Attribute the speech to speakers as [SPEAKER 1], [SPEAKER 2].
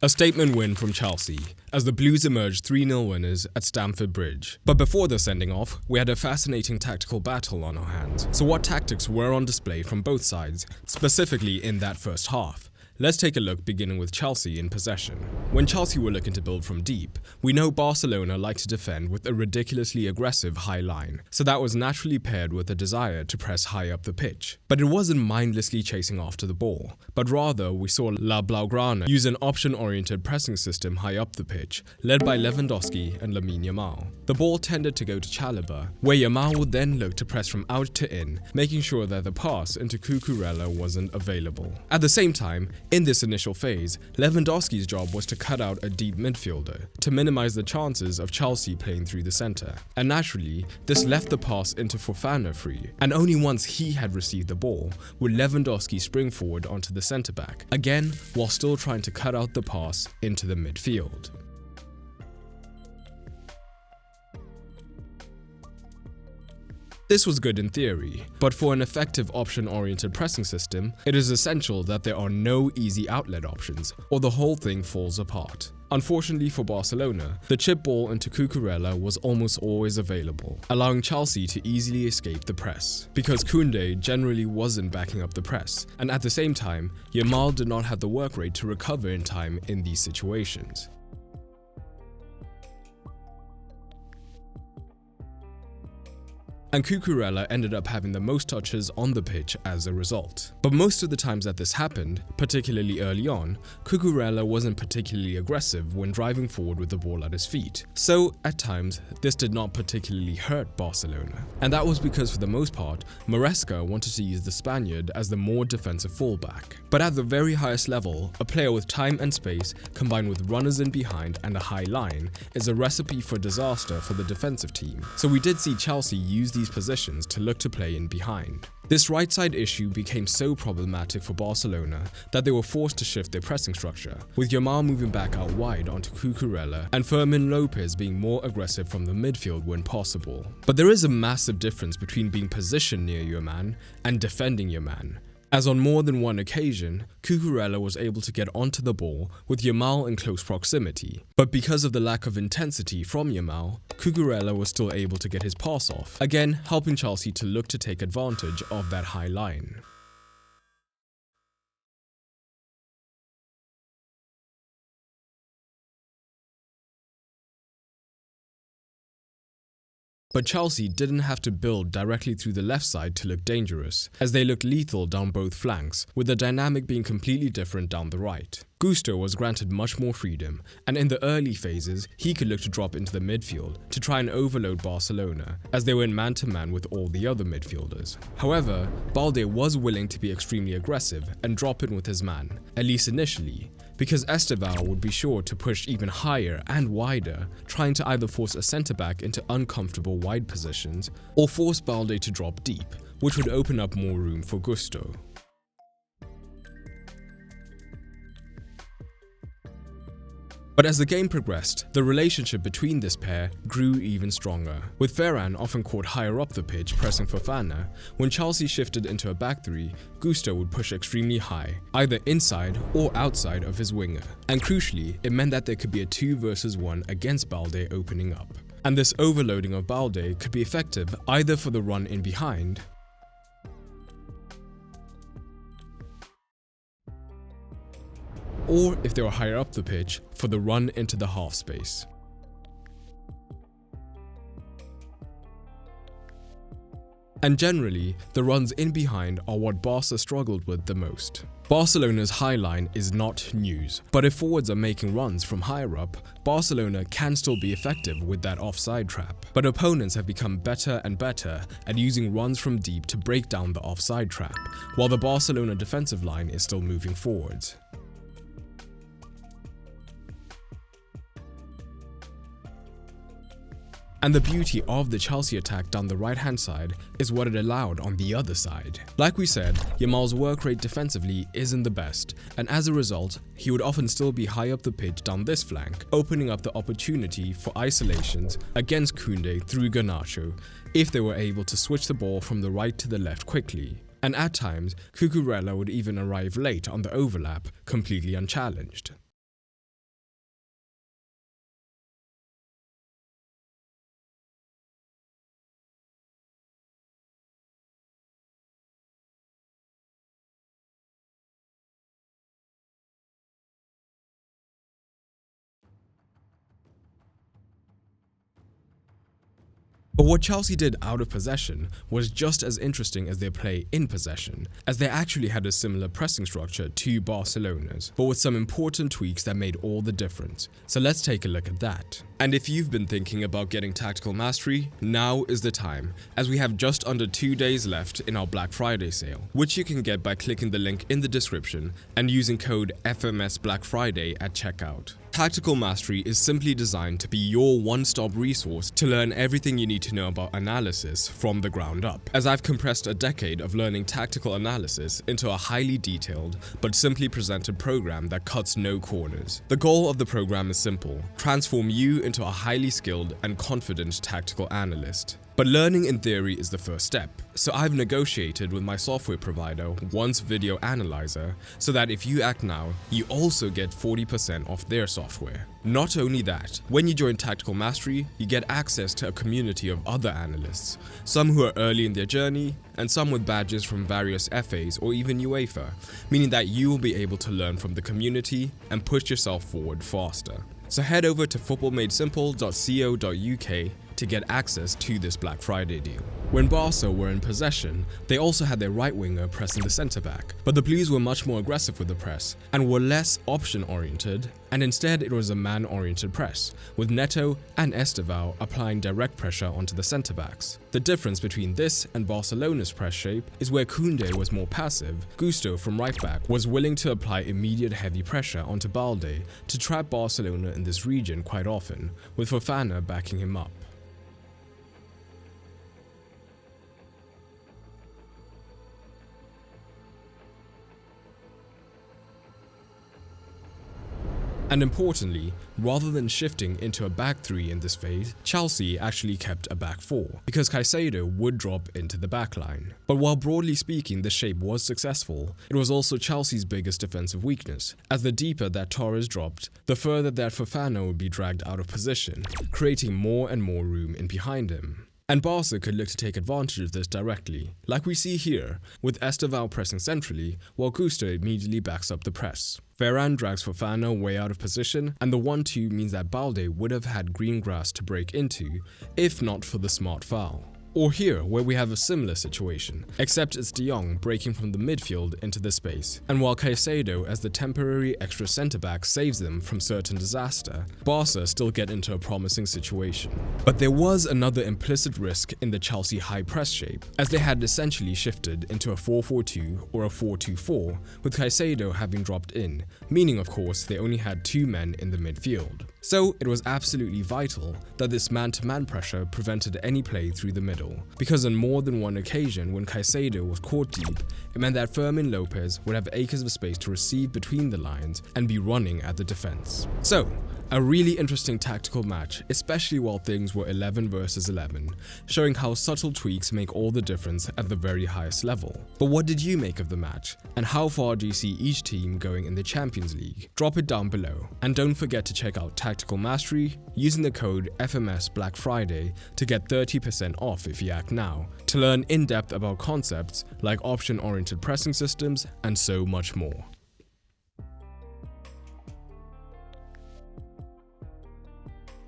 [SPEAKER 1] A statement win from Chelsea, as the Blues emerged 3-0 winners at Stamford Bridge. But before the sending off, we had a fascinating tactical battle on our hands. So what tactics were on display from both sides, specifically in that first half? Let's take a look, beginning with Chelsea in possession. When Chelsea were looking to build from deep, we know Barcelona like to defend with a ridiculously aggressive high line, so that was naturally paired with a desire to press high up the pitch. But it wasn't mindlessly chasing after the ball, but rather we saw La Blaugrana use an option-oriented pressing system high up the pitch, led by Lewandowski and Lamine Yamal. The ball tended to go to Chalobah, where Yamal would then look to press from out to in, making sure that the pass into Cucurella wasn't available. At the same time, in this initial phase, Lewandowski's job was to cut out a deep midfielder to minimize the chances of Chelsea playing through the center. And naturally, this left the pass into Fofana free, and only once he had received the ball would Lewandowski spring forward onto the center back, again while still trying to cut out the pass into the midfield. This was good in theory, but for an effective option-oriented pressing system, it is essential that there are no easy outlet options, or the whole thing falls apart. Unfortunately for Barcelona, the chip ball into Cucurella was almost always available, allowing Chelsea to easily escape the press, because Koundé generally wasn't backing up the press, and at the same time, Yamal did not have the work rate to recover in time in these situations. And Cucurella ended up having the most touches on the pitch as a result. But most of the times that this happened, particularly early on, Cucurella wasn't particularly aggressive when driving forward with the ball at his feet. So, at times, this did not particularly hurt Barcelona. And that was because for the most part, Maresca wanted to use the Spaniard as the more defensive fullback. But at the very highest level, a player with time and space, combined with runners in behind and a high line, is a recipe for disaster for the defensive team. So we did see Chelsea use these positions to look to play in behind. This right side issue became so problematic for Barcelona that they were forced to shift their pressing structure, with Yamal moving back out wide onto Cucurella and Fermin Lopez being more aggressive from the midfield when possible. But there is a massive difference between being positioned near your man and defending your man, as on more than one occasion, Cucurella was able to get onto the ball with Yamal in close proximity. But because of the lack of intensity from Yamal, Cucurella was still able to get his pass off, again helping Chelsea to look to take advantage of that high line. But Chelsea didn't have to build directly through the left side to look dangerous, as they looked lethal down both flanks, with the dynamic being completely different down the right. Gusto was granted much more freedom, and in the early phases, he could look to drop into the midfield to try and overload Barcelona, as they were in man-to-man with all the other midfielders. However, Balde was willing to be extremely aggressive and drop in with his man, at least initially, because Estevao would be sure to push even higher and wider, trying to either force a centre-back into uncomfortable wide positions, or force Balde to drop deep, which would open up more room for Gusto. But as the game progressed, the relationship between this pair grew even stronger, with Ferran often caught higher up the pitch pressing Fofana. When Chelsea shifted into a back three, Gusto would push extremely high, either inside or outside of his winger. And crucially, it meant that there could be a 2 versus 1 against Balde opening up. And this overloading of Balde could be effective either for the run in behind, or if they were higher up the pitch, for the run into the half space. And generally, the runs in behind are what Barca struggled with the most. Barcelona's high line is not news, but if forwards are making runs from higher up, Barcelona can still be effective with that offside trap. But opponents have become better and better at using runs from deep to break down the offside trap, while the Barcelona defensive line is still moving forwards. And the beauty of the Chelsea attack down the right-hand side is what it allowed on the other side. Like we said, Yamal's work rate defensively isn't the best, and as a result, he would often still be high up the pitch down this flank, opening up the opportunity for isolations against Koundé through Garnacho if they were able to switch the ball from the right to the left quickly. And at times, Cucurella would even arrive late on the overlap, completely unchallenged. But what Chelsea did out of possession was just as interesting as their play in possession, as they actually had a similar pressing structure to Barcelona's, but with some important tweaks that made all the difference. So let's take a look at that. And if you've been thinking about getting tactical mastery, now is the time, as we have just under 2 days left in our Black Friday sale, which you can get by clicking the link in the description and using code FMS Black Friday at checkout. Tactical Mastery is simply designed to be your one-stop resource to learn everything you need to know about analysis from the ground up, as I've compressed a decade of learning tactical analysis into a highly detailed but simply presented program that cuts no corners. The goal of the program is simple: transform you into a highly skilled and confident tactical analyst. But learning in theory is the first step, so I've negotiated with my software provider, Once Video Analyzer, so that if you act now, you also get 40% off their software. Not only that, when you join Tactical Mastery, you get access to a community of other analysts, some who are early in their journey, and some with badges from various FAs or even UEFA, meaning that you will be able to learn from the community and push yourself forward faster. So head over to footballmadesimple.co.uk to get access to this Black Friday deal. When Barca were in possession, they also had their right winger pressing the centre back, but the Blues were much more aggressive with the press and were less option oriented, and instead it was a man oriented press, with Neto and Estevao applying direct pressure onto the centre backs. The difference between this and Barcelona's press shape is where Koundé was more passive, Gusto from right back was willing to apply immediate heavy pressure onto Balde to trap Barcelona in this region quite often, with Fofana backing him up. And importantly, rather than shifting into a back three in this phase, Chelsea actually kept a back four, because Caicedo would drop into the back line. But while broadly speaking this shape was successful, it was also Chelsea's biggest defensive weakness, as the deeper that Torres dropped, the further that Fofana would be dragged out of position, creating more and more room in behind him. And Barca could look to take advantage of this directly, like we see here, with Estevao pressing centrally, while Gusto immediately backs up the press. Varane drags Fofana way out of position, and the 1-2 means that Balde would have had green grass to break into, if not for the smart foul. Or here, where we have a similar situation, except it's De Jong breaking from the midfield into the space, and while Caicedo as the temporary extra centre-back saves them from certain disaster, Barca still get into a promising situation. But there was another implicit risk in the Chelsea high press shape, as they had essentially shifted into a 4-4-2 or a 4-2-4, with Caicedo having dropped in, meaning of course they only had 2 men in the midfield. So it was absolutely vital that this man-to-man pressure prevented any play through the middle, because on more than one occasion when Caicedo was caught deep, it meant that Fermin Lopez would have acres of space to receive between the lines and be running at the defense. So, a really interesting tactical match, especially while things were 11 versus 11, showing how subtle tweaks make all the difference at the very highest level. But what did you make of the match, and how far do you see each team going in the Champions League? Drop it down below, and don't forget to check out Tactical Mastery using the code FMS Black Friday to get 30% off if you act now, to learn in depth about concepts like option-oriented pressing systems and so much more.